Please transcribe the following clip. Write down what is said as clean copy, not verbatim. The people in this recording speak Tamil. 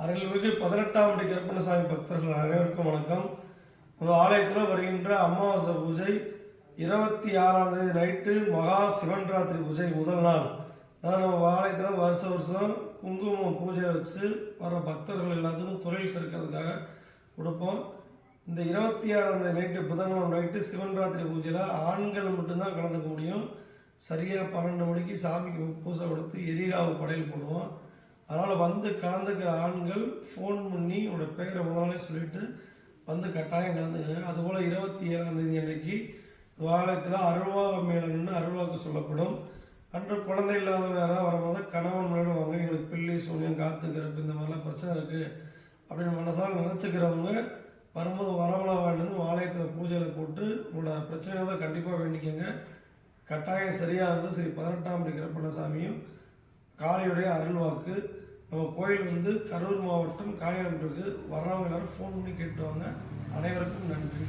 அருள்மிகு 18ஆம் படி கருப்பண்ணசாமி பக்தர்கள் அனைவருக்கும் வணக்கம். நம்ம ஆலயத்தில் வருகின்ற அமாவாசை பூஜை 26ஆம் தேதி நைட்டு மகா சிவன்ராத்திரி பூஜை முதல் நாள். அதாவது நம்ம ஆலயத்தில் வருஷம் குங்குமம் பூஜை வச்சு வர பக்தர்கள் எல்லாத்துக்கும் தொழில் சேர்க்கிறதுக்காக கொடுப்போம். இந்த 26ஆம் தேதி நைட்டு புதன்கிழமை நைட்டு சிவன்ராத்திரி பூஜையில் ஆண்கள் மட்டும்தான் கலந்துக்க முடியும். சரியாக 12 மணிக்கு சாமிக்கு பூஜை கொடுத்து எரிகாவு படையல் போடுவோம். அதனால் வந்து கலந்துக்கிற ஆண்கள் ஃபோன் பண்ணி உங்களோட பெயரை முதலாளே சொல்லிவிட்டு வந்து கட்டாயம் கலந்துக்கங்க. அதுபோல் 27ஆம் தேதி அன்னைக்கு ஆலயத்தில் அருள்வா மேலே நின்று அருள்வாக்கு சொல்லப்படும். அன்று குழந்தை இல்லாதவங்க யாராவது வரும்போது கணவன் முன்னாடுவாங்க, எங்களுக்கு பிள்ளை சூனியம் காத்துக்கிறப்பு இந்த மாதிரிலாம் பிரச்சனை இருக்குது அப்படின்னு மனசால் நினச்சிக்கிறவங்க வரும்போது வரவளா வாங்கிட்டு ஆலயத்தில் பூஜையில் போட்டு உங்களோட பிரச்சனையை தான் கண்டிப்பாக வேண்டிக்கங்க. கட்டாயம் சரியாகிறது. சரி 18ஆம் படி கருப்பண்ணசாமியும் காளியுடைய அருள்வாக்கு. நம்ம கோயில் கரூர் மாவட்டம் காளியாம்பட்டுக்கு வர்றவங்க எல்லாரும் ஃபோன் பண்ணி கேட்டுவாங்க. அனைவருக்கும் நன்றி.